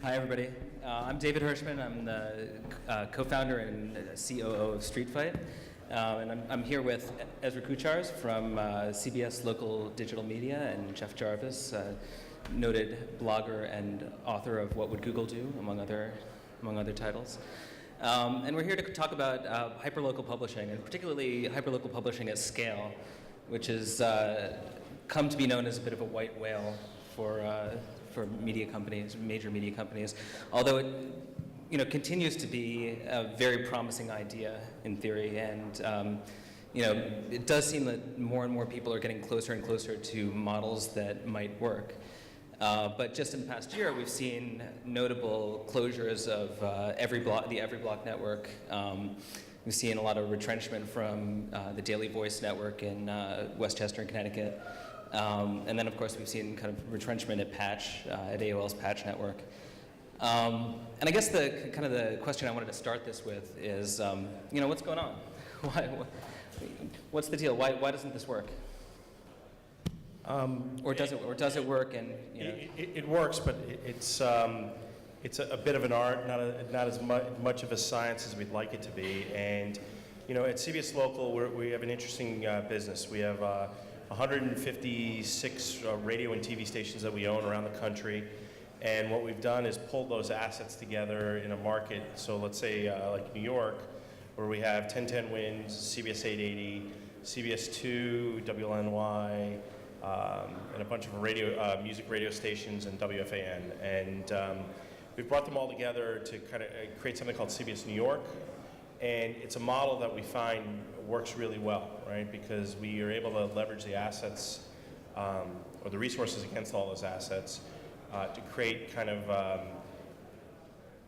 Hi, everybody. I'm David Hirschman. I'm the co-founder and COO of Street Fight. And I'm here with Ezra Kucharz from CBS Local Digital Media and Jeff Jarvis, noted blogger and author of What Would Google Do, among other titles. And we're here to talk about hyperlocal publishing, and particularly hyperlocal publishing at scale, which has come to be known as a bit of a white whale for media companies, major media companies, although it continues to be a very promising idea in theory, and it does seem that more and more people are getting closer and closer to models that might work. But just in the past year, we've seen notable closures of the Every Block network. We've seen a lot of retrenchment from the Daily Voice network in Westchester and Connecticut. And then, of course, we've seen kind of retrenchment at Patch, at AOL's Patch network. And I guess the question I wanted to start this with is, what's going on? What's the deal? Why doesn't this work? Or does it work? And it works, but it's a bit of an art, not as much of a science as we'd like it to be. And at CBS Local, we have an interesting business. We have 156 radio and TV stations that we own around the country. And what we've done is pulled those assets together in a market. So let's say like New York, where we have 1010 Wins, CBS 880, CBS 2, WLNY, and a bunch of music radio stations and WFAN. And we've brought them all together to kind of create something called CBS New York. And it's a model that we find works really well, right? Because we are able to leverage the assets or the resources against all those assets to create kind of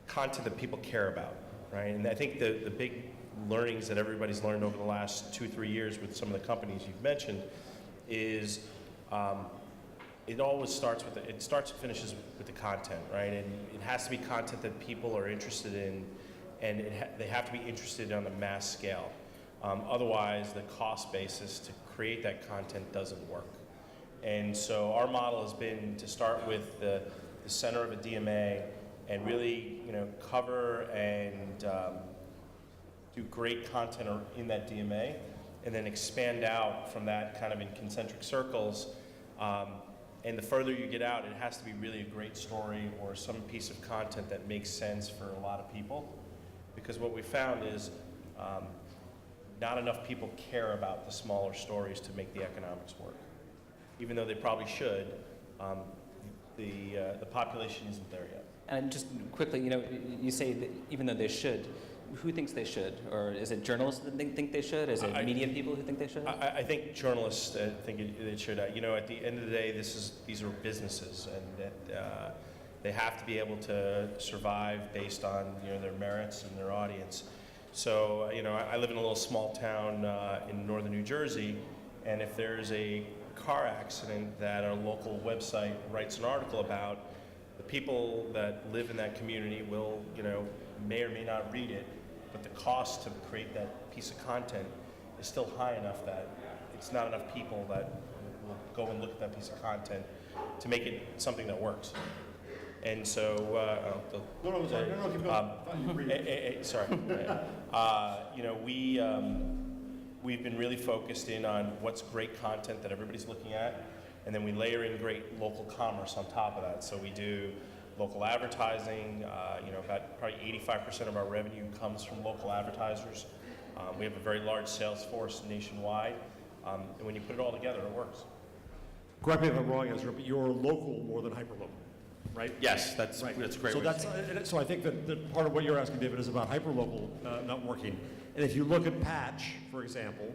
content that people care about, right? And I think the big learnings that everybody's learned over the last 2-3 years with some of the companies you've mentioned is it always starts and finishes with the content, right? And it has to be content that people are interested in, and they have to be interested on a mass scale. Otherwise, the cost basis to create that content doesn't work. And so our model has been to start with the center of a DMA and really cover and do great content in that DMA, and then expand out from that kind of in concentric circles. And the further you get out, it has to be really a great story or some piece of content that makes sense for a lot of people. Because what we found is not enough people care about the smaller stories to make the economics work. Even though they probably should, the population isn't there yet. And just quickly, you say that even though they should, who thinks they should? Or is it journalists that think they should? Is it media people who think they should? I think journalists think they should. At the end of the day, these are businesses, and that they have to be able to survive based on their merits and their audience. So I live in a little small town in northern New Jersey, and if there's a car accident that our local website writes an article about, the people that live in that community will may or may not read it, but the cost to create that piece of content is still high enough that it's not enough people that will go and look at that piece of content to make it something that works. And so, we've been really focused in on what's great content that everybody's looking at, and then we layer in great local commerce on top of that. So we do local advertising. About probably 85% of our revenue comes from local advertisers. We have a very large sales force nationwide, and when you put it all together, it works. Correct me if I'm wrong, Ezra, but you're local more than hyperlocal, right? Yes, that's right. That's great. So I think that part of what you're asking, David, is about hyperlocal not working. And if you look at Patch, for example,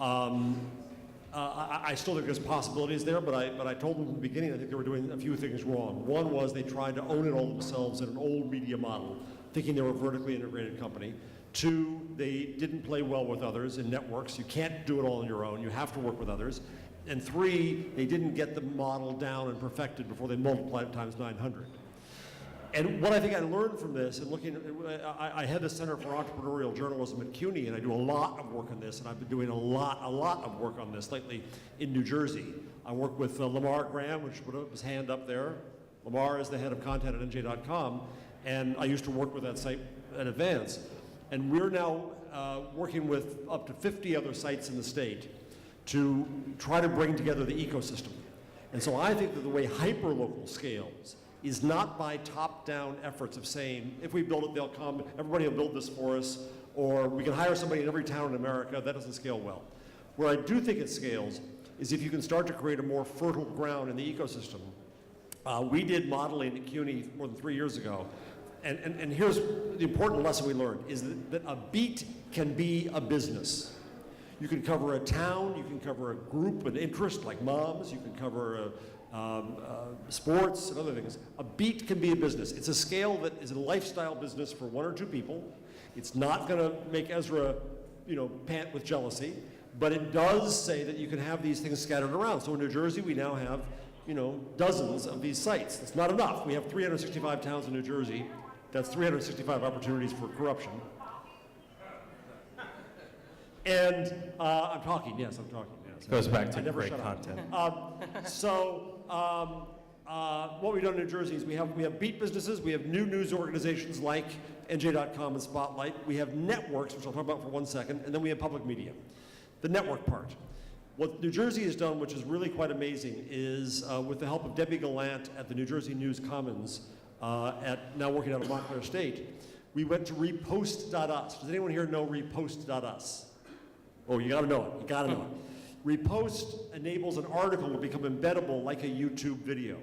I still think there's possibilities there, but I told them in the beginning I think they were doing a few things wrong. One was they tried to own it all themselves in an old media model, thinking they were a vertically integrated company. Two, they didn't play well with others in networks. You can't do it all on your own. You have to work with others. And three, they didn't get the model down and perfected before they multiplied it times 900. And what I think I learned from this, and looking, I head the Center for Entrepreneurial Journalism at CUNY, and I do a lot of work on this, and I've been doing a lot of work on this lately in New Jersey. I work with Lamar Graham, which put up his hand up there. Lamar is the head of content at NJ.com, and I used to work with that site at Advance. And we're now working with up to 50 other sites in the state to try to bring together the ecosystem. And so I think that the way hyperlocal scales is not by top-down efforts of saying, if we build it, they'll come, everybody will build this for us, or we can hire somebody in every town in America. That doesn't scale well. Where I do think it scales is if you can start to create a more fertile ground in the ecosystem. We did modeling at CUNY more than 3 years ago, and here's the important lesson we learned, is that a beat can be a business. You can cover a town, you can cover a group, an interest like moms, you can cover sports and other things. A beat can be a business. It's a scale that is a lifestyle business for one or two people. It's not going to make Ezra, pant with jealousy, but it does say that you can have these things scattered around. So in New Jersey, we now have, dozens of these sites. That's not enough. We have 365 towns in New Jersey. That's 365 opportunities for corruption. And I'm talking, yes, I'm talking. Yes. Goes back to great content. What we've done in New Jersey is we have beat businesses, we have new news organizations like NJ.com and Spotlight, we have networks, which I'll talk about for 1 second, and then we have public media. The network part. What New Jersey has done, which is really quite amazing, is with the help of Debbie Gallant at the New Jersey News Commons, now working out of Montclair State, we went to repost.us. Does anyone here know repost.us? Oh, you gotta know it, you gotta know it. Repost enables an article to become embeddable like a YouTube video.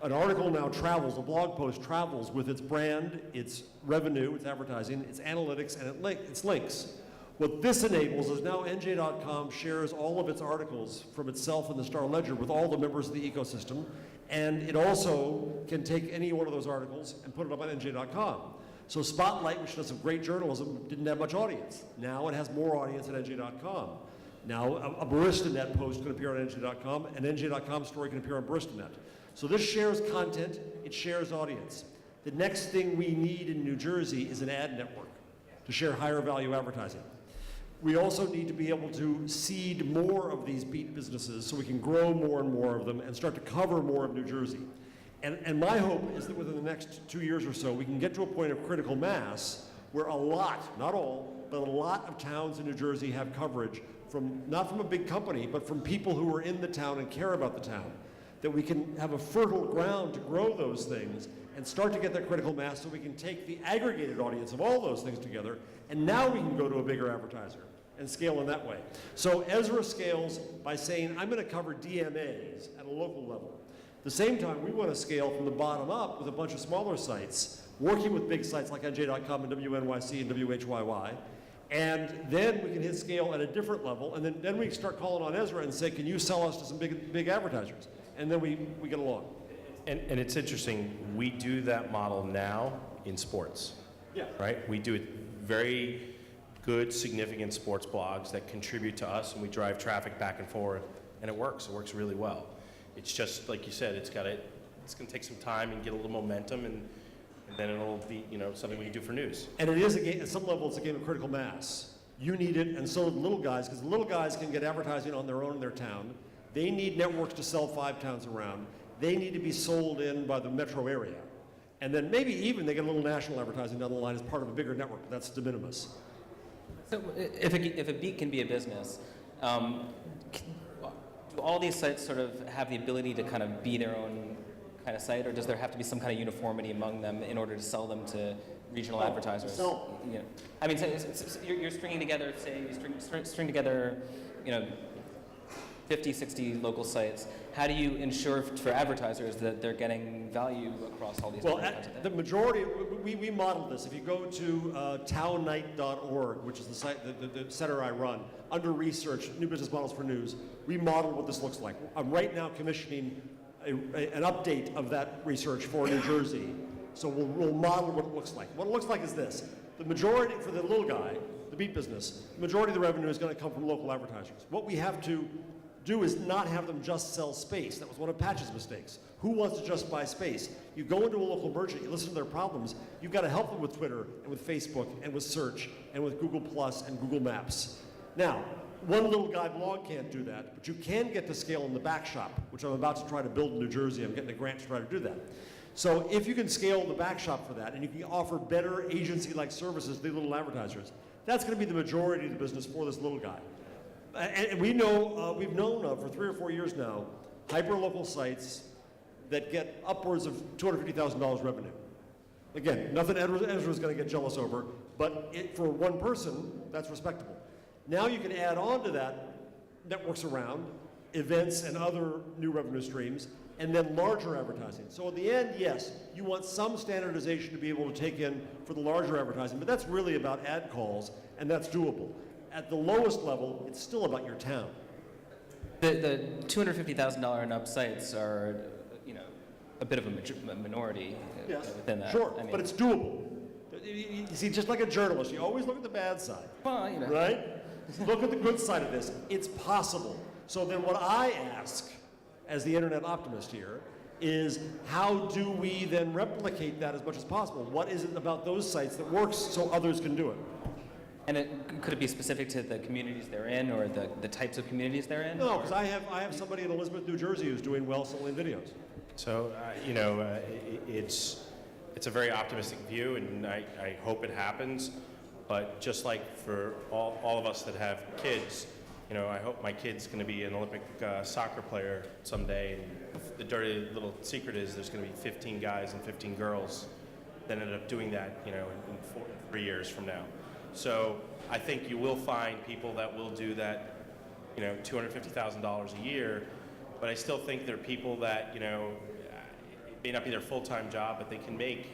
An article now travels, a blog post travels with its brand, its revenue, its advertising, its analytics, and its links. What this enables is now NJ.com shares all of its articles from itself and the Star Ledger with all the members of the ecosystem, and it also can take any one of those articles and put it up on NJ.com. So Spotlight, which does some great journalism, didn't have much audience. Now it has more audience at NJ.com. Now a BaristaNet post can appear on NJ.com, and NJ.com story can appear on BaristaNet. So this shares content, it shares audience. The next thing we need in New Jersey is an ad network to share higher value advertising. We also need to be able to seed more of these beat businesses so we can grow more and more of them and start to cover more of New Jersey. And my hope is that within the next 2 years or so, we can get to a point of critical mass where a lot, not all, but a lot of towns in New Jersey have coverage from, not from a big company, but from people who are in the town and care about the town. That we can have a fertile ground to grow those things and start to get that critical mass so we can take the aggregated audience of all those things together, and now we can go to a bigger advertiser and scale in that way. So Ezra scales by saying, I'm going to cover DMAs at a local level. At the same time, we want to scale from the bottom up with a bunch of smaller sites, working with big sites like NJ.com and WNYC and WHYY, and then we can hit scale at a different level, and then we start calling on Ezra and say, can you sell us to some big advertisers? And then we get along. And it's interesting, we do that model now in sports. Yeah. Right? We do it very good, significant sports blogs that contribute to us, and we drive traffic back and forth, and it works really well. It's just, like you said, it's going to take some time and get a little momentum, and then it'll be, something we can do for news. And it is a game, at some level, it's a game of critical mass. You need it, and so do the little guys, because the little guys can get advertising on their own in their town. They need networks to sell 5 towns around. They need to be sold in by the metro area. And then maybe even they get a little national advertising down the line as part of a bigger network, but that's de minimis. So if a beat can be a business, do all these sites sort of have the ability to kind of be their own kind of site, or does there have to be some kind of uniformity among them in order to sell them to regional advertisers? I mean, you're stringing together, say, you string together, 50, 60 local sites. How do you ensure for advertisers that they're getting value across all these different kinds of things? The majority, we modeled this. If you go to townnight.org, which is the site, the center I run, under research, new business models for news, we modeled what this looks like. I'm right now commissioning an update of that research for New Jersey. So we'll model what it looks like. What it looks like is this. The majority, for the little guy, the beat business, the majority of the revenue is going to come from local advertisers. What we have to do is not have them just sell space. That was one of Patch's mistakes. Who wants to just buy space? You go into a local merchant, you listen to their problems, you've got to help them with Twitter and with Facebook and with search and with Google Plus and Google Maps. Now, One little guy blog can't do that, but you can get to scale in the back shop, which I'm about to try to build in New Jersey. I'm getting a grant to try to do that. So if you can scale the back shop for that, and you can offer better agency-like services to the little advertisers, that's going to be the majority of the business for this little guy. And we know, we've known of for 3 or 4 years now, hyperlocal sites that get upwards of $250,000 revenue. Again, nothing Ezra's going to get jealous over, but for one person, that's respectable. Now you can add on to that networks around, events and other new revenue streams, and then larger advertising. So at the end, yes, you want some standardization to be able to take in for the larger advertising, but that's really about ad calls, and that's doable. At the lowest level, it's still about your town. The $250,000 and up sites are, a bit of a minority within that. Sure, but it's doable. You see, just like a journalist, you always look at the bad side, Well, right? Look at the good side of this. It's possible. So then what I ask, as the internet optimist here, is how do we then replicate that as much as possible? What is it about those sites that works so others can do it? And could it be specific to the communities they're in or the types of communities they're in? No, because I have somebody in Elizabeth, New Jersey who's doing well selling videos. So, it's a very optimistic view, and I hope it happens. But just like for all of us that have kids, I hope my kid's going to be an Olympic soccer player someday. And the dirty little secret is there's going to be 15 guys and 15 girls that ended up doing that, in 3 years from now. So I think you will find people that will do that, $250,000 a year. But I still think there are people that, it may not be their full-time job, but they can make,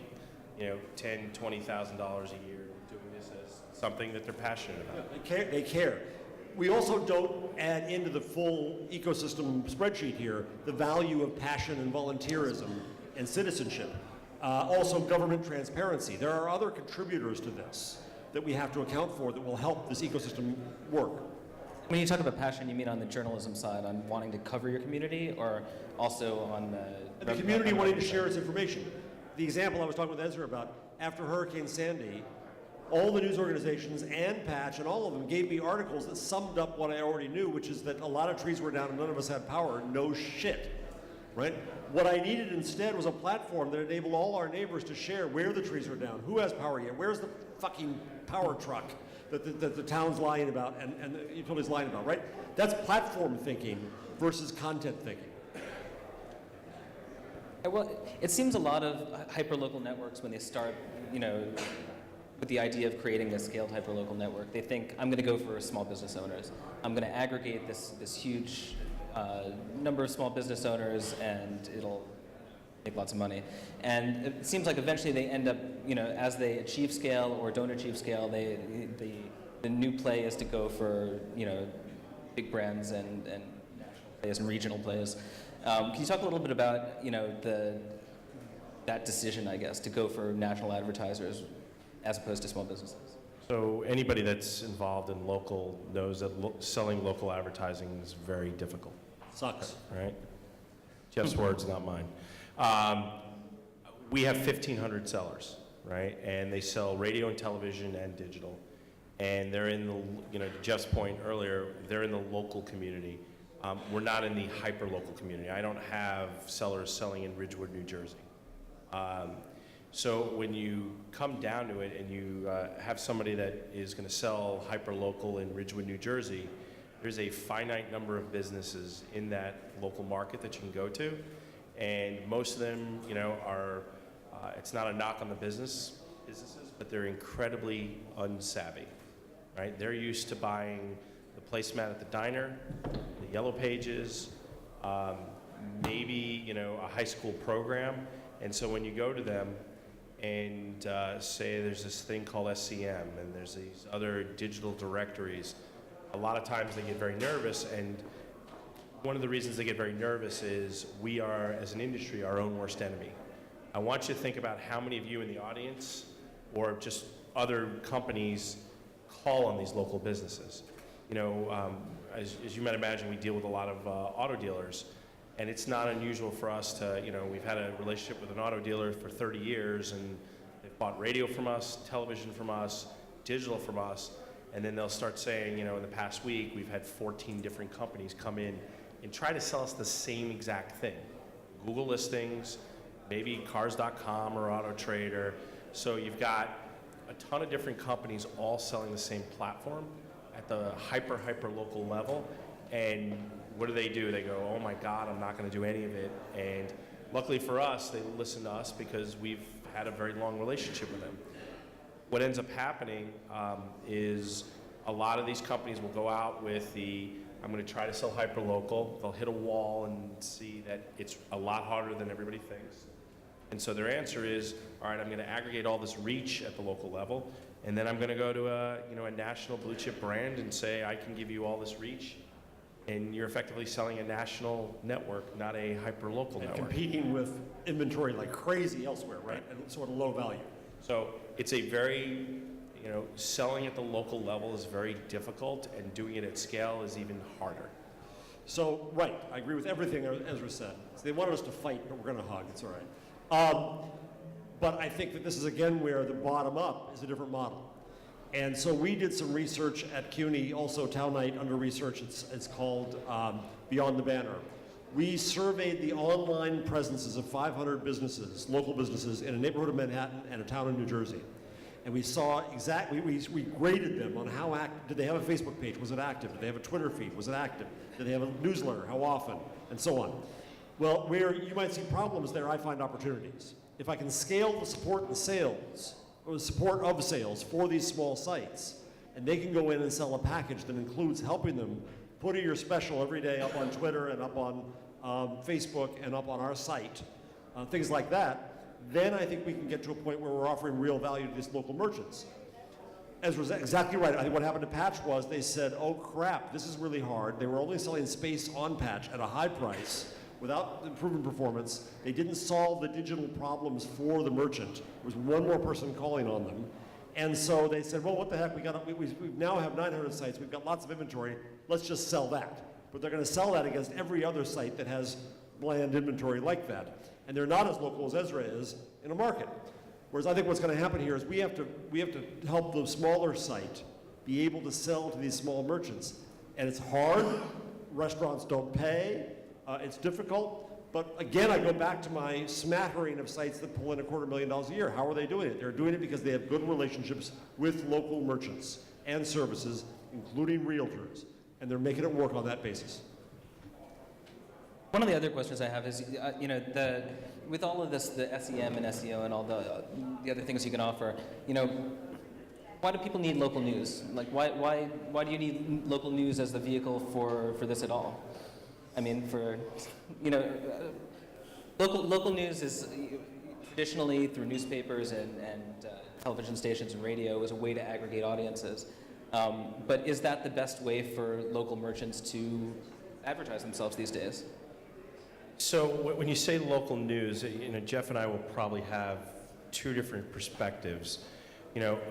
$10,000, $20,000 a year doing this as something that they're passionate about. They care. We also don't add into the full ecosystem spreadsheet here the value of passion and volunteerism and citizenship. Also government transparency. There are other contributors to this that we have to account for that will help this ecosystem work. When you talk about passion, you mean on the journalism side, on wanting to cover your community, or also on the community wanting to share its information. The example I was talking with Ezra about, after Hurricane Sandy, all the news organizations and Patch and all of them gave me articles that summed up what I already knew, which is that a lot of trees were down and none of us had power. No shit, right? What I needed instead was a platform that enabled all our neighbors to share where the trees are down, who has power yet, where's the fucking power truck that the town's lying about and the utility's lying about, right? That's platform thinking versus content thinking. Well, it seems a lot of hyperlocal networks, when they start, with the idea of creating a scaled hyperlocal network, they think, I'm going to go for small business owners. I'm going to aggregate this huge number of small business owners, and it'll make lots of money. And it seems like eventually they end up, as they achieve scale or don't achieve scale, the new play is to go for, big brands and national plays and regional plays. Can you talk a little bit about, that decision, I guess, to go for national advertisers as opposed to small businesses? So anybody that's involved in local knows that selling local advertising is very difficult. Sucks. Right? Jeff's words, not mine. We have 1,500 sellers, right? And they sell radio and television and digital. And they're in the, to Jeff's point earlier, they're in the local community. We're not in the hyper-local community. I don't have sellers selling in Ridgewood, New Jersey. So when you come down to it and you have somebody that is going to sell hyper-local in Ridgewood, New Jersey, there's a finite number of businesses in that local market that you can go to. And most of them, are, it's not a knock on the businesses, but they're incredibly unsavvy, right? They're used to buying the placemat at the diner, the yellow pages, maybe, a high school program. And so when you go to them and say there's this thing called SCM and there's these other digital directories, a lot of times they get very nervous. And one of the reasons they get very nervous is we are, as an industry, our own worst enemy. I want you to think about how many of you in the audience or just other companies call on these local businesses. As you might imagine, we deal with a lot of auto dealers, and it's not unusual for us to, we've had a relationship with an auto dealer for 30 years, and they've bought radio from us, television from us, digital from us, And then they'll start saying, in the past week, we've had 14 different companies come in and try to sell us the same exact thing. Google listings, maybe cars.com or Auto Trader. So you've got a ton of different companies all selling the same platform at the hyper local level. And what do? They go, oh my God, I'm not going to do any of it. And luckily for us, they listen to us because we've had a very long relationship with them. What ends up happening is a lot of these companies will go out with I'm going to try to sell hyperlocal. They'll hit a wall and see that it's a lot harder than everybody thinks. And so their answer is, all right, I'm going to aggregate all this reach at the local level, and then I'm going to go to a national blue chip brand and say, I can give you all this reach, and you're effectively selling a national network, not a hyperlocal network. Competing with inventory like crazy elsewhere, right? And sort of low value. So it's a very, selling at the local level is very difficult, and doing it at scale is even harder. So, right, I agree with everything Ezra said. So they wanted us to fight, but we're going to hug. It's all right. But I think that this is, again, where the bottom up is a different model. And so we did some research at CUNY, also Town Night under research. It's called Beyond the Banner. We surveyed the online presences of 500 businesses, local businesses, in a neighborhood of Manhattan and a town in New Jersey. And we saw exactly, we graded them on how active, did they have a Facebook page, was it active? Did they have a Twitter feed, was it active? Did they have a newsletter, how often? And so on. Well, where you might see problems there, I find opportunities. If I can scale the support and sales, or the support of sales for these small sites, and they can go in and sell a package that includes helping them put your special every day up on Twitter and up on Facebook and up on our site, things like that, then I think we can get to a point where we're offering real value to these local merchants. Ezra's exactly right. I think what happened to Patch was they said, oh crap, this is really hard. They were only selling space on Patch at a high price without improving performance. They didn't solve the digital problems for the merchant. There was one more person calling on them. And so they said, well, what the heck, we now have 900 sites, we've got lots of inventory, let's just sell that. But they're going to sell that against every other site that has bland inventory like that. And they're not as local as Ezra is in a market. Whereas I think what's going to happen here is we have to help the smaller site be able to sell to these small merchants. And it's hard, restaurants don't pay, it's difficult. But again, I go back to my smattering of sites that pull in $250,000 a year. How are they doing it? They're doing it because they have good relationships with local merchants and services, including realtors. And they're making it work on that basis. One of the other questions I have is, with all of this, the SEM and SEO and all the other things you can offer, why do people need local news? Like, why do you need local news as the vehicle for this at all? I mean, local news is traditionally through newspapers and television stations and radio is a way to aggregate audiences. But is that the best way for local merchants to advertise themselves these days? So when you say local news, Jeff and I will probably have two different perspectives.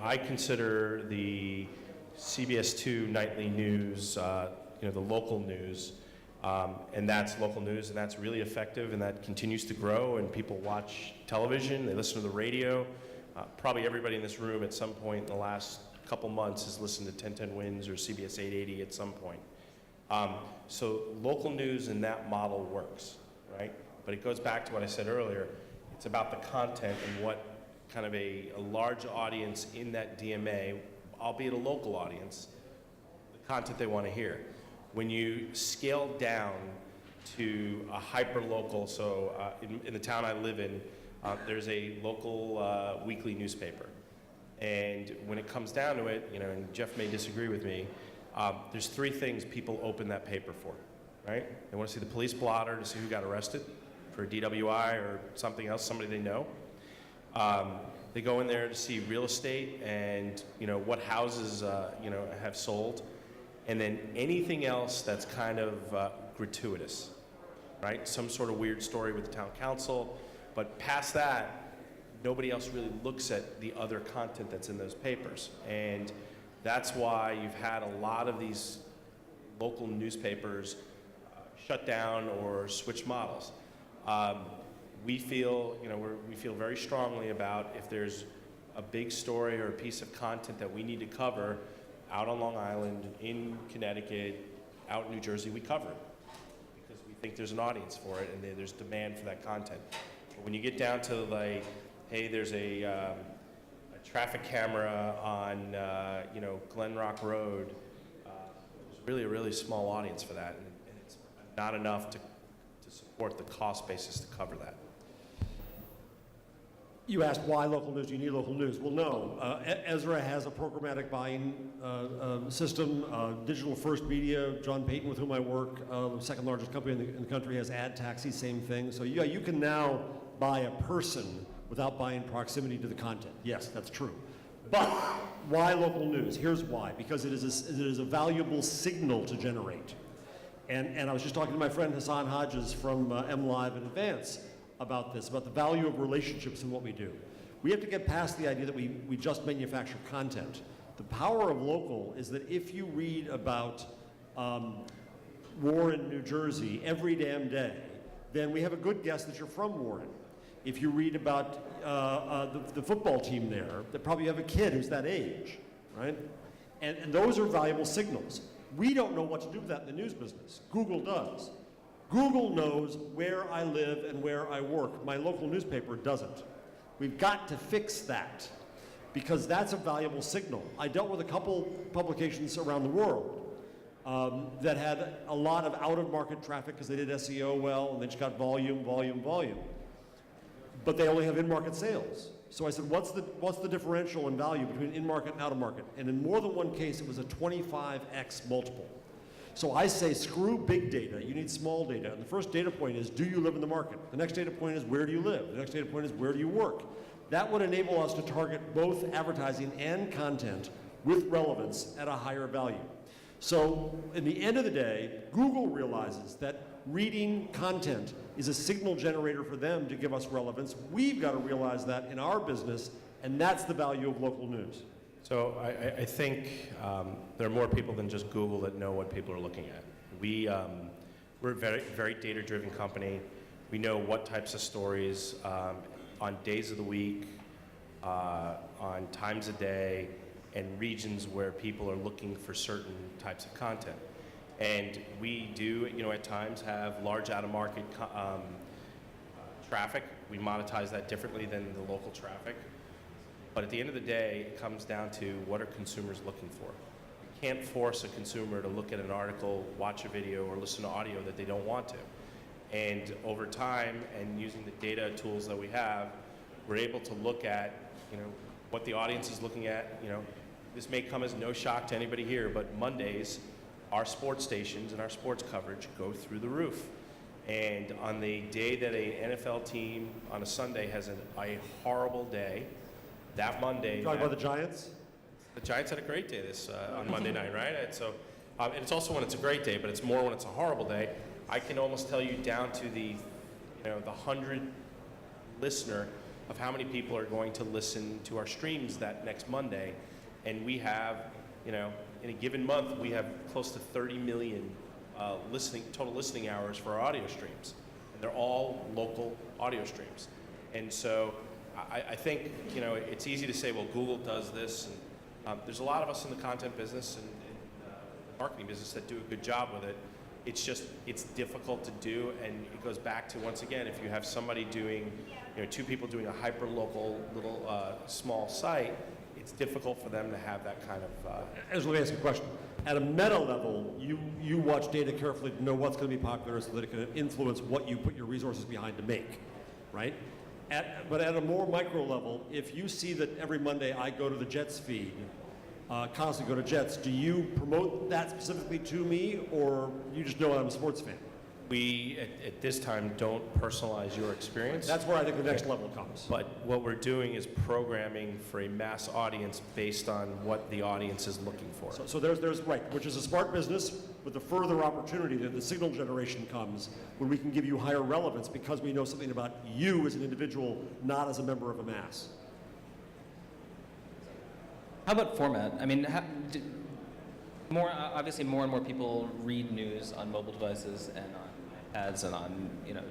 I consider the CBS 2 nightly news, the local news, and that's local news, and that's really effective, and that continues to grow, and people watch television, they listen to the radio. Probably everybody in this room at some point in the last couple months has listened to 1010 Wins or CBS 880 at some point. So local news in that model works, right? But it goes back to what I said earlier. It's about the content and what kind of a large audience in that DMA, albeit a local audience, the content they want to hear. When you scale down to a hyper-local, so in the town I live in, there's a local weekly newspaper. And when it comes down to it, and Jeff may disagree with me, there's three things people open that paper for, right? They want to see the police blotter to see who got arrested for a DWI or something else, somebody they know. They go in there to see real estate and what houses have sold, and then anything else that's kind of gratuitous, right? Some sort of weird story with the town council, but past that, nobody else really looks at the other content that's in those papers. And that's why you've had a lot of these local newspapers shut down or switch models. We feel, we feel very strongly about if there's a big story or a piece of content that we need to cover, out on Long Island, in Connecticut, out in New Jersey, we cover it because we think there's an audience for it and there's demand for that content. But when you get down to like, hey, there's a traffic camera on Glen Rock Road, there's really a really small audience for that, and it's not enough to support the cost basis to cover that. You asked why local news, do you need local news? Well, no. Ezra has a programmatic buying system. Digital First Media, John Payton, with whom I work, the second largest company in the country, has ad taxi, same thing. So yeah, you can now buy a person without buying proximity to the content. Yes, that's true. But why local news? Here's why. Because it is a valuable signal to generate. And I was just talking to my friend Hassan Hodges from MLive in advance about this, about the value of relationships in what we do. We have to get past the idea that we just manufacture content. The power of local is that if you read about Warren, New Jersey every damn day, then we have a good guess that you're from Warren. If you read about the football team there, that probably have a kid who's that age, right? And those are valuable signals. We don't know what to do with that in the news business. Google does. Google knows where I live and where I work. My local newspaper doesn't. We've got to fix that because that's a valuable signal. I dealt with a couple publications around the world that had a lot of out-of-market traffic because they did SEO well and they just got volume. But they only have in-market sales. So I said, what's the differential in value between in-market and out-of-market? And in more than one case, it was a 25x multiple. So I say, screw big data, you need small data. And the first data point is, do you live in the market? The next data point is, where do you live? The next data point is, where do you work? That would enable us to target both advertising and content with relevance at a higher value. So in the end of the day, Google realizes that reading content is a signal generator for them to give us relevance. We've got to realize that in our business, and that's the value of local news. So I think there are more people than just Google that know what people are looking at. We're a very, very data-driven company. We know what types of stories on days of the week, on times of day, and regions where people are looking for certain types of content. And we do, at times have large out-of-market traffic. We monetize that differently than the local traffic. But at the end of the day, it comes down to what are consumers looking for. You can't force a consumer to look at an article, watch a video, or listen to audio that they don't want to. And over time, and using the data tools that we have, we're able to look at, what the audience is looking at. This may come as no shock to anybody here, but Mondays, our sports stations and our sports coverage go through the roof. And on the day that an NFL team on a Sunday has a horrible day, that Monday. Talking about the Giants? The Giants had a great day on Monday night, right? And so, and it's also when it's a great day, but it's more when it's a horrible day. I can almost tell you down to the 100 listener of how many people are going to listen to our streams that next Monday. And we have, in a given month, we have close to 30 million total listening hours for our audio streams. And they're all local audio streams. And so I think, it's easy to say, well, Google does this. And, there's a lot of us in the content business and the marketing business that do a good job with it. It's difficult to do, and it goes back to, once again, if you have somebody doing, two people doing a hyper-local little small site, it's difficult for them to have that kind of... Ezra, let me ask you a question. At a meta level, you watch data carefully to know what's going to be popular so that it can influence what you put your resources behind to make, right? But at a more micro level, if you see that every Monday I go to the Jets feed, constantly go to Jets, do you promote that specifically to me, or you just know I'm a sports fan? We, at this time, don't personalize your experience. That's where I think the next level comes. But what we're doing is programming for a mass audience based on what the audience is looking for. So there's right, which is a smart business with the further opportunity that the signal generation comes when we can give you higher relevance because we know something about you as an individual, not as a member of a mass. How about format? I mean, obviously more and more people read news on mobile devices and on iPads and on, kind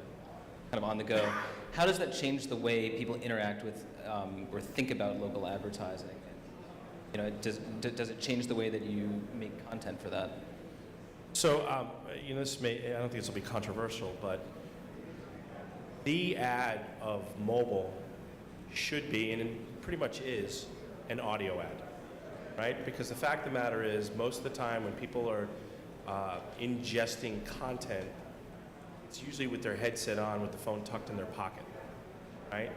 of on the go. How does that change the way people interact with or think about local advertising? does it change the way that you make content for that? So, I don't think this will be controversial, but the ad of mobile should be, and it pretty much is, an audio ad, right? Because the fact of the matter is, most of the time when people are ingesting content, it's usually with their headset on, with the phone tucked in their pocket, right?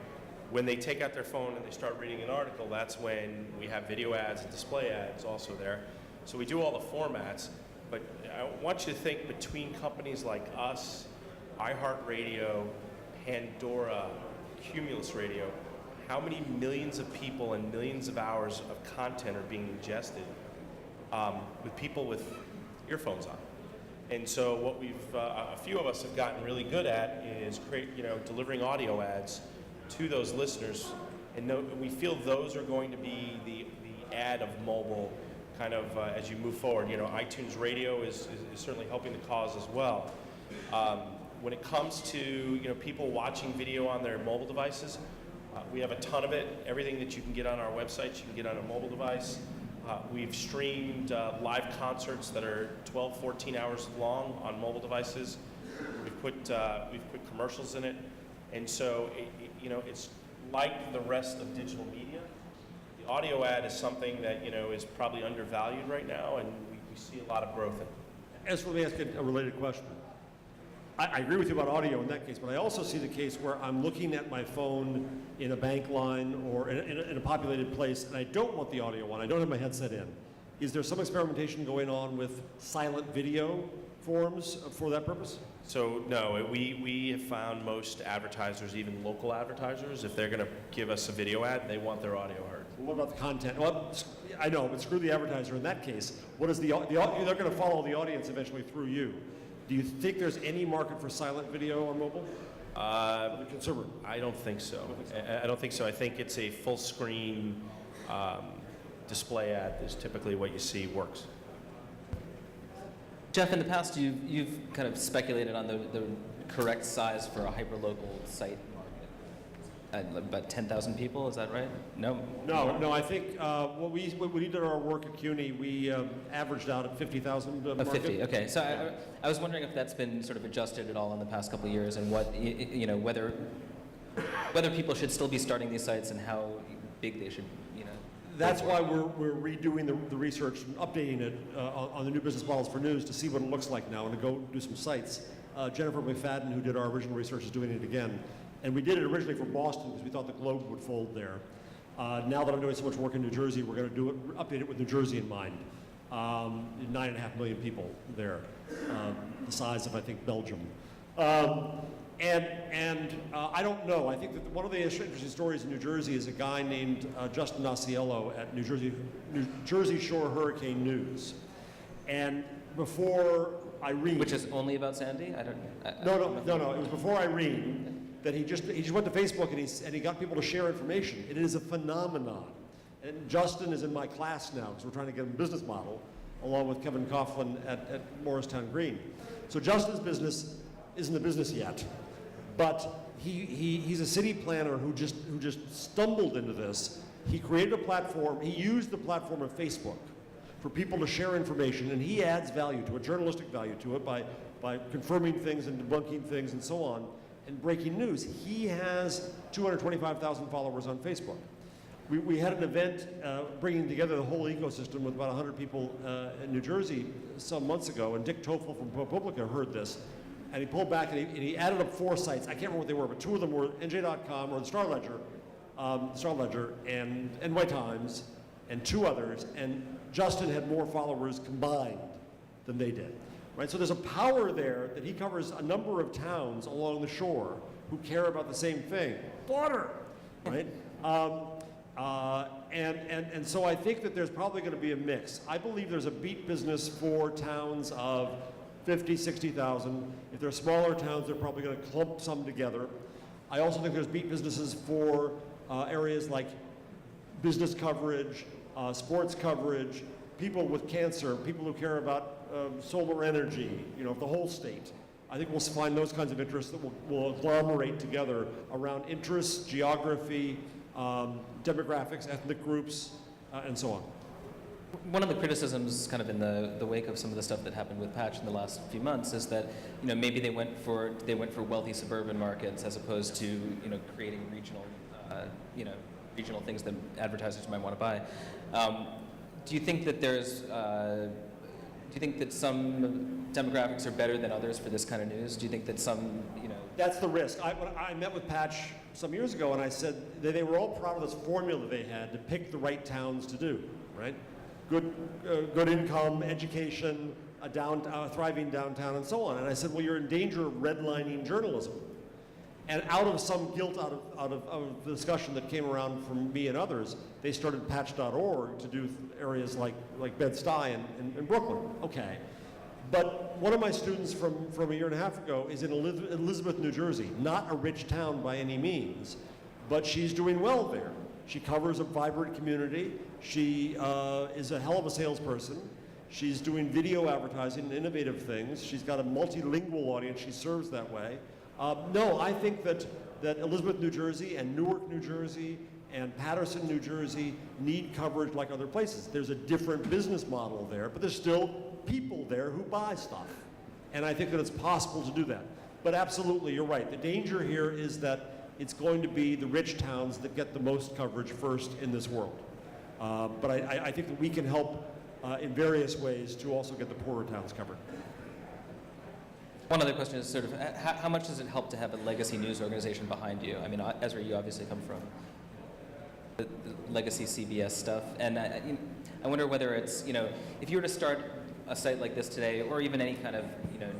When they take out their phone and they start reading an article, that's when we have video ads and display ads also there. So we do all the formats, but I want you to think between companies like us, iHeartRadio, Pandora, Cumulus Radio, how many millions of people and millions of hours of content are being ingested with people with earphones on. And so what a few of us have gotten really good at is delivering audio ads to those listeners, and we feel those are going to be the ad of mobile kind of as you move forward. iTunes Radio is certainly helping the cause as well. When it comes to people watching video on their mobile devices, we have a ton of it. Everything that you can get on our website, you can get on a mobile device. We've streamed live concerts that are 12, 14 hours long on mobile devices. We've put commercials in it, and so it's like the rest of digital media. The audio ad is something that is probably undervalued right now, and we see a lot of growth in it. Ezra, let me ask you a related question. I agree with you about audio in that case, but I also see the case where I'm looking at my phone in a bank line or in a populated place, and I don't want the audio on. I don't have my headset in. Is there some experimentation going on with silent video forms for that purpose? So no, we have found most advertisers, even local advertisers, if they're going to give us a video ad, they want their audio heard. What about the content? Well, I know, but screw the advertiser in that case. What is they're going to follow the audience eventually through you. Do you think there's any market for silent video on mobile? The consumer? I don't think so. I don't think so. I think it's a full screen display ad is typically what you see works. Jeff, in the past, you've kind of speculated on the correct size for a hyperlocal site market. About 10,000 people, is that right? No. I think when we did our work at CUNY, we averaged out at 50,000 market. 50. Okay. So I was wondering if that's been sort of adjusted at all in the past couple of years, and what whether people should still be starting these sites and how big they should. That's why we're redoing the research and updating it on the new business models for news to see what it looks like now and to go do some sites. Jennifer McFadden, who did our original research, is doing it again. And we did it originally for Boston because we thought the Globe would fold there. Now that I'm doing so much work in New Jersey, we're going to update it with New Jersey in mind. 9.5 million people there, the size of, I think, Belgium. I don't know. I think that one of the interesting stories in New Jersey is a guy named Justin Nasiello at New Jersey Shore Hurricane News. And before Irene, which is only about Sandy? No. It was before Irene that he just went to Facebook and he got people to share information. It is a phenomenon. And Justin is in my class now because we're trying to get him a business model, along with Kevin Coughlin at Morristown Green. So Justin's business isn't a business yet. But he's a city planner who just stumbled into this. He created a platform. He used the platform of Facebook for people to share information, and he adds value to it, journalistic value to it, by confirming things and debunking things and so on, and breaking news. He has 225,000 followers on Facebook. We had an event bringing together the whole ecosystem with about 100 people in New Jersey some months ago, and Dick Toffel from ProPublica heard this. And he pulled back and he added up 4 sites. I can't remember what they were, but 2 of them were NJ.com or the Star Ledger and NY Times, and 2 others. And Justin had more followers combined than they did. Right? So there's a power there that he covers a number of towns along the shore who care about the same thing. Water, right? And so I think that there's probably going to be a mix. I believe there's a beat business for towns of 50, 60,000. If they're smaller towns, they're probably going to clump some together. I also think there's beat businesses for areas like business coverage, sports coverage, people with cancer, people who care about solar energy, the whole state. I think we'll find those kinds of interests that will agglomerate together around interests, geography, demographics, ethnic groups, and so on. One of the criticisms kind of in the wake of some of the stuff that happened with Patch in the last few months is that, maybe they went for wealthy suburban markets as opposed to, creating regional things that advertisers might want to buy. Do you think that some demographics are better than others for this kind of news? Do you think that some, That's the risk. When I met with Patch some years ago, and I said that they were all proud of this formula they had to pick the right towns to do, right? Good income, education, a thriving downtown, and so on. And I said, well, you're in danger of redlining journalism. And out of some guilt, out of the discussion that came around from me and others, they started patch.org to do areas like Bed-Stuy and Brooklyn. Okay. But one of my students from a year and a half ago is in Elizabeth, New Jersey, not a rich town by any means, but she's doing well there. She covers a vibrant community. She is a hell of a salesperson. She's doing video advertising and innovative things. She's got a multilingual audience. She serves that way. No, I think that Elizabeth, New Jersey, and Newark, New Jersey, and Paterson, New Jersey need coverage like other places. There's a different business model there, but there's still people there who buy stuff. And I think that it's possible to do that. But absolutely, you're right. The danger here is that it's going to be the rich towns that get the most coverage first in this world. But I think that we can help in various ways to also get the poorer towns covered. One other question is sort of, how much does it help to have a legacy news organization behind you? I mean, Ezra, you obviously come from the legacy CBS stuff, and I wonder whether it's, if you were to start a site like this today, or even any kind of,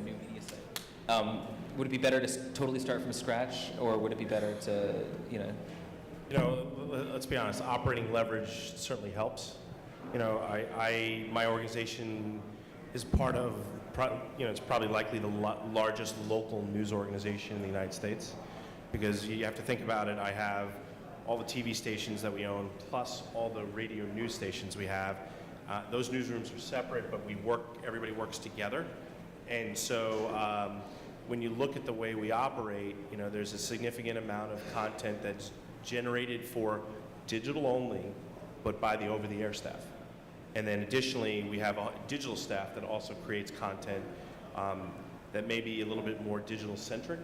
new media site, would it be better to totally start from scratch, or would it be better to, let's be honest, operating leverage certainly helps. My organization is part of, it's probably likely the largest local news organization in the United States, because you have to think about it. I have all the TV stations that we own, plus all the radio news stations we have. Those newsrooms are separate, but everybody works together. And so when you look at the way we operate, there's a significant amount of content that's generated for digital only, but by the over-the-air staff. And then additionally, we have a digital staff that also creates content that may be a little bit more digital-centric.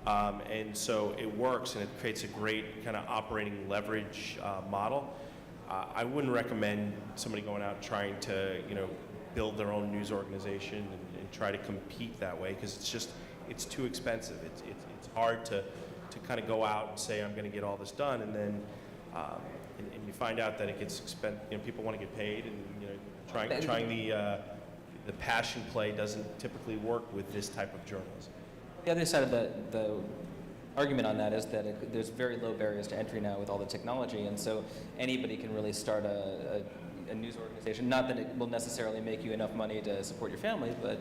And so it works, and it creates a great kind of operating leverage model. I wouldn't recommend somebody going out trying to, build their own news organization and try to compete that way, because it's too expensive. It's hard to kind of go out and say, I'm going to get all this done, and then and you find out that it gets expensive. People want to get paid, and trying the passion play doesn't typically work with this type of journalism. The other side of the argument on that is that there's very low barriers to entry now with all the technology, and so anybody can really start a news organization. Not that it will necessarily make you enough money to support your family, but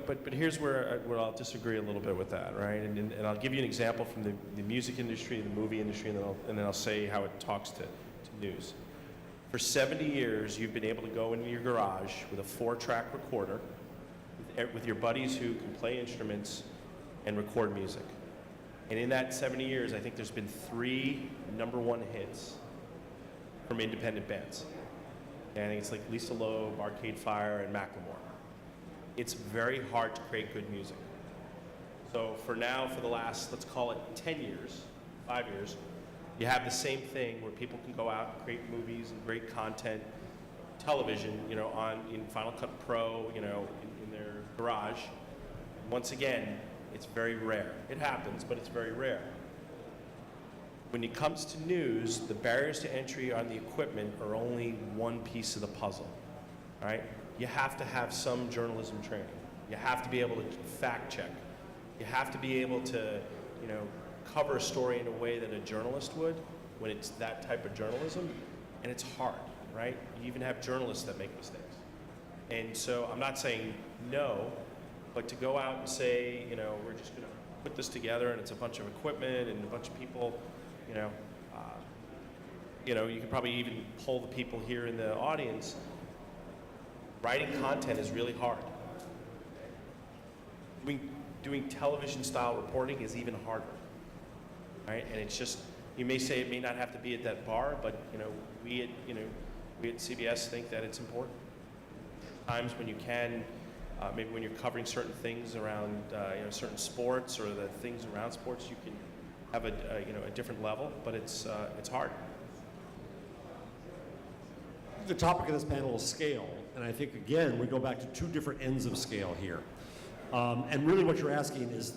But here's where I'll disagree a little bit with that, right? And I'll give you an example from the music industry, the movie industry, and then I'll say how it talks to news. For 70 years, you've been able to go into your garage with a 4-track recorder with your buddies who can play instruments and record music. And in that 70 years, I think there's been 3 #1 hits from independent bands. And I think it's like Lisa Loeb, Arcade Fire, and Macklemore. It's very hard to create good music. So for the last, let's call it 10 years, 5 years, you have the same thing where people can go out and create movies and great content, television, in Final Cut Pro, in their garage. Once again, it's very rare. It happens, but it's very rare. When it comes to news, the barriers to entry on the equipment are only one piece of the puzzle, right? You have to have some journalism training. You have to be able to fact check. You have to be able to, cover a story in a way that a journalist would when it's that type of journalism, and it's hard, right? You even have journalists that make mistakes. And so I'm not saying no, but to go out and say, we're just going to put this together and it's a bunch of equipment and a bunch of people, you could probably even poll the people here in the audience. Writing content is really hard. Doing television-style reporting is even harder, right? And it's just, you may say it may not have to be at that bar, but we at We at CBS think that it's important. Times when you can, maybe when you're covering certain things around certain sports or the things around sports, you can have a different level, but it's hard. The topic of this panel is scale, and I think again we go back to two different ends of scale here. And really, what you're asking is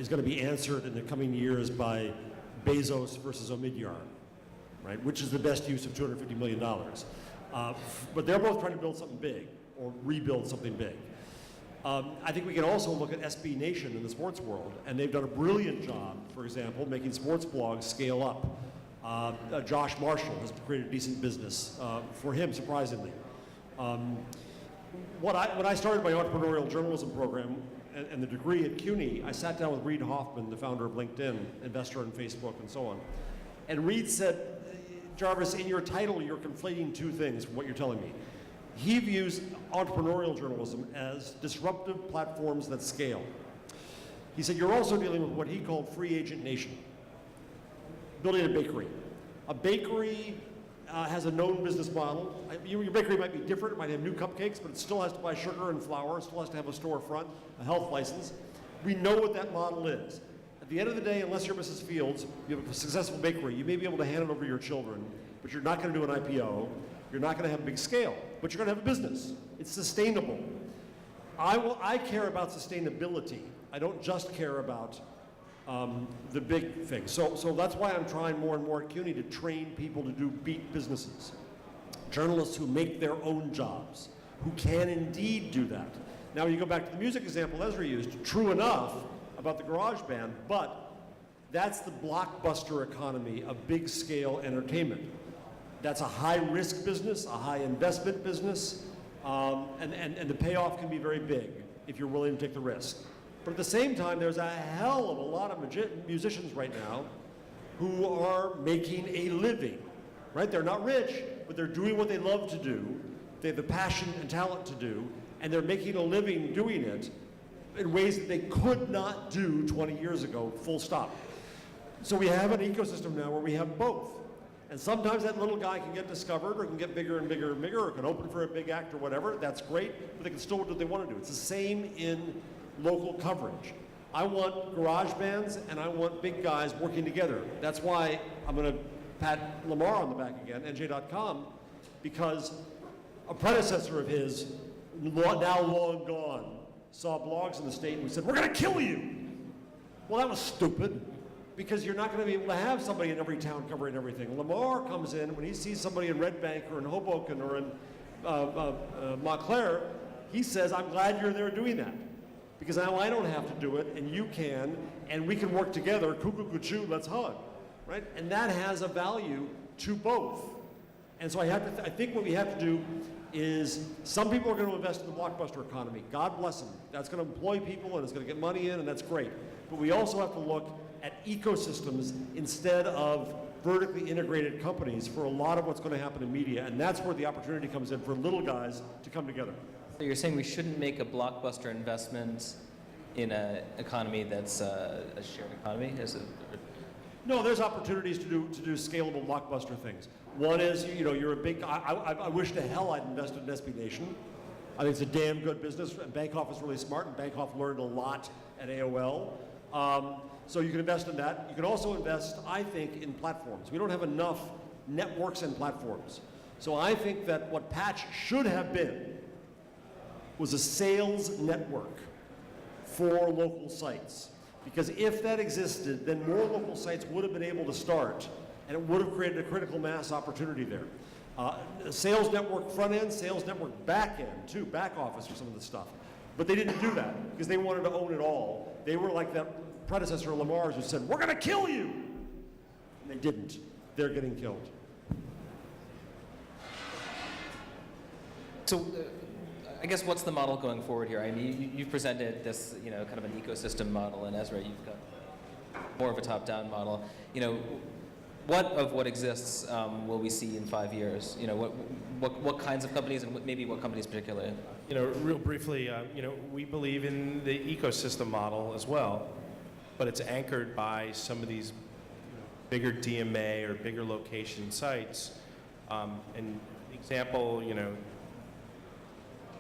going to be answered in the coming years by Bezos versus Omidyar, right? Which is the best use of $250 million? But they're both trying to build something big or rebuild something big. I think we can also look at SB Nation in the sports world, and they've done a brilliant job, for example, making sports blogs scale up. Josh Marshall has created a decent business for him, surprisingly. When I started my entrepreneurial journalism program and the degree at CUNY, I sat down with Reid Hoffman, the founder of LinkedIn, investor in Facebook, and so on. And Reid said, Jarvis, in your title, you're conflating two things from what you're telling me. He views entrepreneurial journalism as disruptive platforms that scale. He said, you're also dealing with what he called free agent nation, building a bakery. A bakery has a known business model. Your bakery might be different, it might have new cupcakes, but it still has to buy sugar and flour, it still has to have a storefront, a health license. We know what that model is. At the end of the day, unless you're Mrs. Fields, you have a successful bakery, you may be able to hand it over to your children, but you're not going to do an IPO, you're not going to have a big scale, but you're going to have a business. It's sustainable. I care about sustainability. I don't just care about the big thing. So that's why I'm trying more and more at CUNY to train people to do beat businesses. Journalists who make their own jobs, who can indeed do that. Now you go back to the music example Ezra used, true enough about the garage band, but that's the blockbuster economy of big scale entertainment. That's a high risk business, a high investment business, and the payoff can be very big if you're willing to take the risk. But at the same time, there's a hell of a lot of musicians right now who are making a living, right? They're not rich, but they're doing what they love to do. They have the passion and talent to do, and they're making a living doing it in ways that they could not do 20 years ago, full stop. So we have an ecosystem now where we have both. And sometimes that little guy can get discovered or can get bigger and bigger and bigger or can open for a big act or whatever. That's great, but they can still do what they want to do. It's the same in local coverage. I want garage bands and I want big guys working together. That's why I'm going to pat Lamar on the back again, NJ.com, because a predecessor of his, now long gone, saw blogs in the state and said, we're going to kill you. Well, that was stupid, because you're not going to be able to have somebody in every town covering everything. Lamar comes in, when he sees somebody in Red Bank or in Hoboken or in Montclair, he says, I'm glad you're there doing that. Because now I don't have to do it, and you can, and we can work together, cuckoo, let's hug, right? And that has a value to both. And so I think what we have to do is, some people are going to invest in the blockbuster economy. God bless them. That's going to employ people, and it's going to get money in, and that's great. But we also have to look at ecosystems instead of vertically integrated companies for a lot of what's going to happen in media, and that's where the opportunity comes in for little guys to come together. So you're saying we shouldn't make a blockbuster investment in an economy that's a shared economy? No, there's opportunities to do scalable blockbuster things. One is, you're a big. I wish to hell I'd invested in SB Nation. I think it's a damn good business, and Bankoff is really smart, and Bankoff learned a lot at AOL. So you can invest in that. You can also invest, I think, in platforms. We don't have enough networks and platforms. So I think that what Patch should have been was a sales network for local sites. Because if that existed, then more local sites would have been able to start, and it would have created a critical mass opportunity there. Sales network front end, sales network back end too, back office for some of the stuff. But they didn't do that because they wanted to own it all. They were like that predecessor of Lamar's who said, we're going to kill you. And they didn't. They're getting killed. So I guess what's the model going forward here? I mean, you've presented this, kind of an ecosystem model, and Ezra, you've got more of a top-down model. What exists will we see in 5 years? What kinds of companies, and maybe what companies particularly? Real briefly, we believe in the ecosystem model as well, but it's anchored by some of these bigger DMA or bigger location sites An example,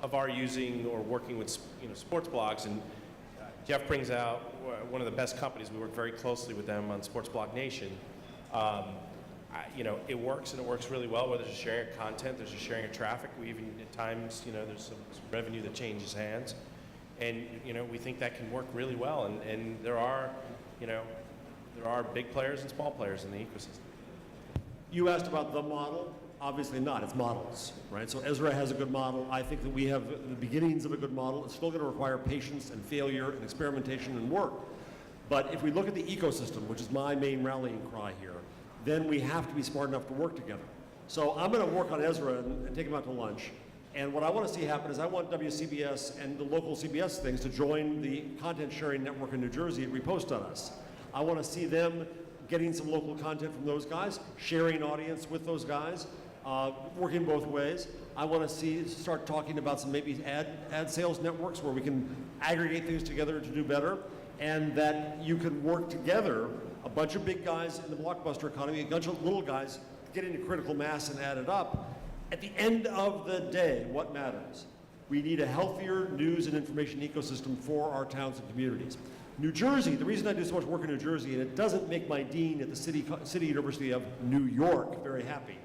of our using or working with, sports blogs, and Jeff brings out one of the best companies. We work very closely with them on Sports Blog Nation. It works, and it works really well, where there's a sharing of content, there's a sharing of traffic. We even, at times, there's some revenue that changes hands. And, we think that can work really well. And there are big players and small players in the ecosystem. You asked about the model. Obviously not, it's models, right? So Ezra has a good model. I think that we have the beginnings of a good model. It's still going to require patience and failure and experimentation and work. But if we look at the ecosystem, which is my main rallying cry here, then we have to be smart enough to work together. So I'm going to work on Ezra and take him out to lunch. And what I want to see happen is I want WCBS and the local CBS things to join the content sharing network in New Jersey and repost on us. I want to see them getting some local content from those guys, sharing audience with those guys, working both ways. I want to start talking about some maybe ad sales networks where we can aggregate things together to do better, and that you can work together, a bunch of big guys in the blockbuster economy, a bunch of little guys, get into critical mass and add it up. At the end of the day, what matters? We need a healthier news and information ecosystem for our towns and communities. New Jersey, the reason I do so much work in New Jersey, and it doesn't make my dean at the City University of New York very happy,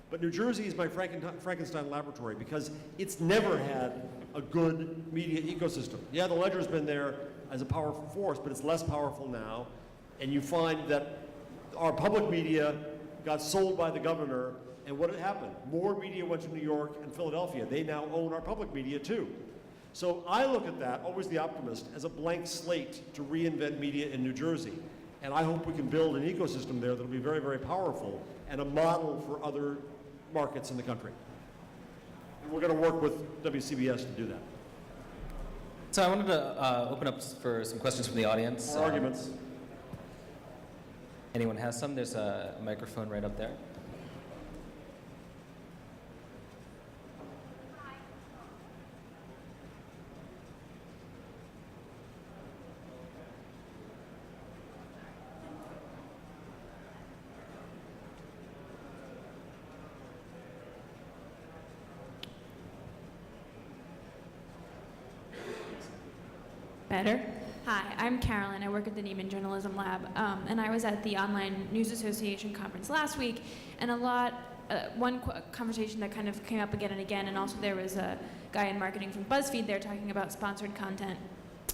but New Jersey is my Frankenstein laboratory because it's never had a good media ecosystem. Yeah, the Ledger's been there as a powerful force, but it's less powerful now. And you find that our public media got sold by the governor, and what had happened? More media went to New York and Philadelphia. They now own our public media too. So I look at that, always the optimist, as a blank slate to reinvent media in New Jersey. And I hope we can build an ecosystem there that will be very, very powerful and a model for other markets in the country. And we're going to work with WCBS to do that. So I wanted to open up for some questions from the audience. More arguments. Anyone has some? There's a microphone right up there. Better? Hi, I'm Carolyn. I work at the Neiman Journalism Lab, and I was at the Online News Association conference last week, and one conversation that kind of came up again and again, and also there was a guy in marketing from BuzzFeed there talking about sponsored content.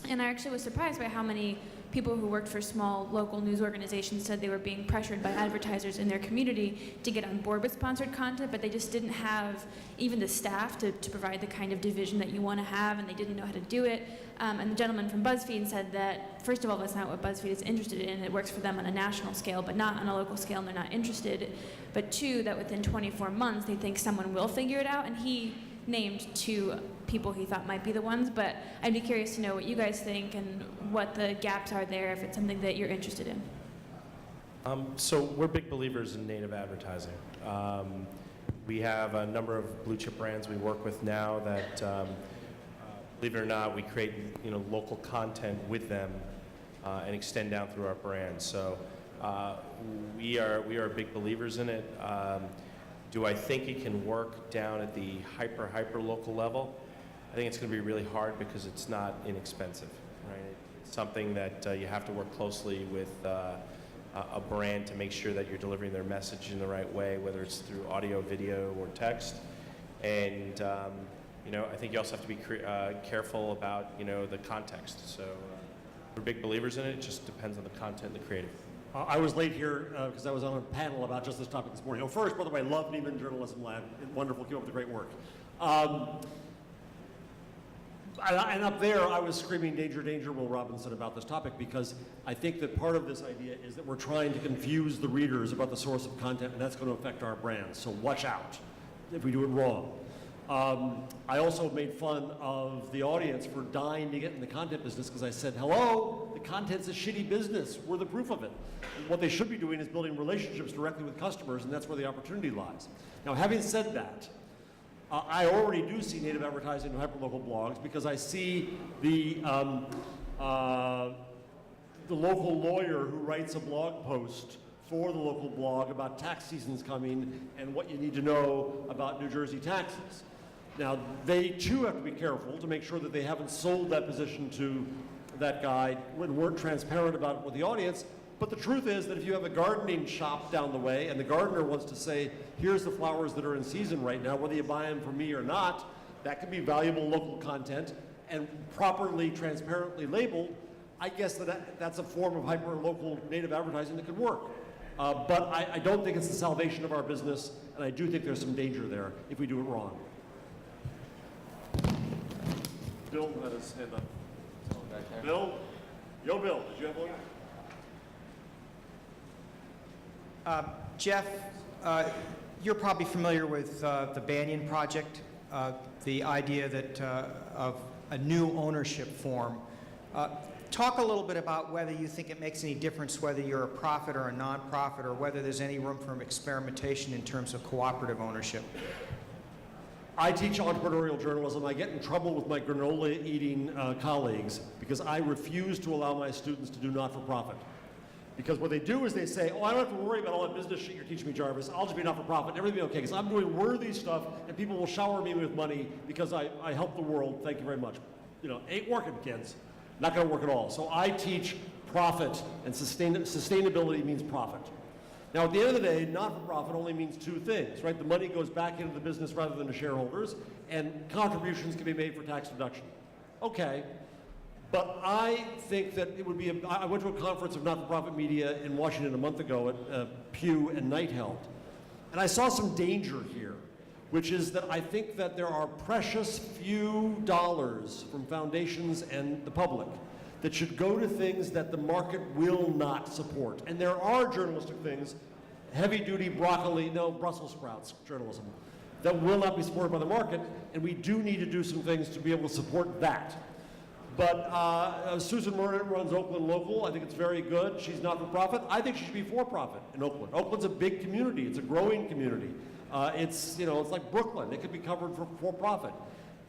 And I actually was surprised by how many people who worked for small local news organizations said they were being pressured by advertisers in their community to get on board with sponsored content, but they just didn't have even the staff to provide the kind of division that you want to have, and they didn't know how to do it. And the gentleman from BuzzFeed said that, first of all, that's not what BuzzFeed is interested in. It works for them on a national scale, but not on a local scale, and they're not interested. But two, that within 24 months, they think someone will figure it out, and he named two people he thought might be the ones, but I'd be curious to know what you guys think and what the gaps are there, if it's something that you're interested in. So we're big believers in native advertising. We have a number of blue chip brands we work with now that, believe it or not, we create local content with them and extend down through our brands. So we are big believers in it. Do I think it can work down at the hyper local level? I think it's going to be really hard because it's not inexpensive, right? It's something that you have to work closely with a brand to make sure that you're delivering their message in the right way, whether it's through audio, video, or text. And I think you also have to be careful about the context. So we're big believers in it. It just depends on the content and the creative. I was late here because I was on a panel about just this topic this morning. Oh, first, by the way, love Neiman Journalism Lab. Wonderful, keep up the great work. And up there, I was screaming, danger, danger, Will Robinson, about this topic because I think that part of this idea is that we're trying to confuse the readers about the source of content, and that's going to affect our brands. So watch out if we do it wrong. I also made fun of the audience for dying to get in the content business because I said, hello, the content's a shitty business. We're the proof of it. And what they should be doing is building relationships directly with customers, and that's where the opportunity lies. Now, having said that, I already do see native advertising in hyperlocal blogs because I see the local lawyer who writes a blog post for the local blog about tax season's coming and what you need to know about New Jersey taxes. Now, they too have to be careful to make sure that they haven't sold that position to that guy when weren't transparent about it with the audience. But the truth is that if you have a gardening shop down the way and the gardener wants to say, here's the flowers that are in season right now, whether you buy them from me or not, that could be valuable local content and properly, transparently labeled. I guess that's a form of hyper-local native advertising that could work. But I don't think it's the salvation of our business, and I do think there's some danger there if we do it wrong. Bill had his hand up. Bill? Yo, Bill, did you have one? Jeff, you're probably familiar with the Banyan Project, the idea that of a new ownership form. Talk a little bit about whether you think it makes any difference whether you're a profit or a nonprofit, or whether there's any room for experimentation in terms of cooperative ownership. I teach entrepreneurial journalism. I get in trouble with my granola-eating colleagues because I refuse to allow my students to do not-for-profit. Because what they do is they say, oh, I don't have to worry about all that business shit you're teaching me, Jarvis. I'll just be not-for-profit and everything will be okay because I'm doing worthy stuff and people will shower me with money because I help the world. Thank you very much. You know, ain't working, kids. Not going to work at all. So I teach profit, and sustainability means profit. Now, at the end of the day, not-for-profit only means two things, right? The money goes back into the business rather than to shareholders, and contributions can be made for tax deduction. Okay, but I think that it would be, I went to a conference of not-for-profit media in Washington a month ago at Pew and Knight held, and I saw some danger here, which is that I think that there are precious few dollars from foundations and the public that should go to things that the market will not support. And there are journalistic things, heavy-duty Brussels sprouts journalism, that will not be supported by the market, and we do need to do some things to be able to support that. But Susan Murray runs Oakland Local. I think it's very good. She's not-for-profit. I think she should be for-profit in Oakland. Oakland's a big community. It's a growing community. It's like Brooklyn. It could be covered for profit.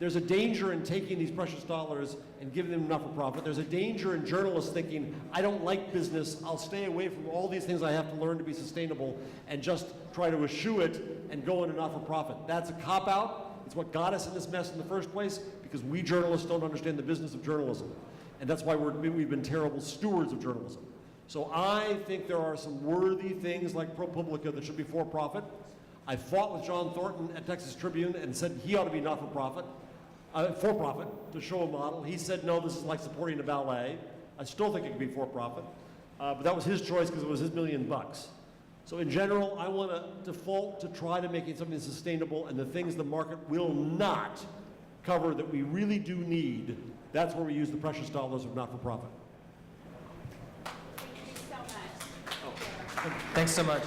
There's a danger in taking these precious dollars and giving them not-for-profit. There's a danger in journalists thinking, I don't like business. I'll stay away from all these things I have to learn to be sustainable and just try to eschew it and go into not-for-profit. That's a cop-out. It's what got us in this mess in the first place because we journalists don't understand the business of journalism. And that's why we've been terrible stewards of journalism. So I think there are some worthy things like ProPublica that should be for-profit. I fought with John Thornton at Texas Tribune and said he ought to be not-for-profit, for-profit, to show a model. He said, no, this is like supporting a ballet. I still think it could be for-profit. But that was his choice because it was his $1 million. So in general, I want to default to try to making something sustainable, and the things the market will not cover that we really do need, that's where we use the precious dollars of not-for-profit. Thanks so much.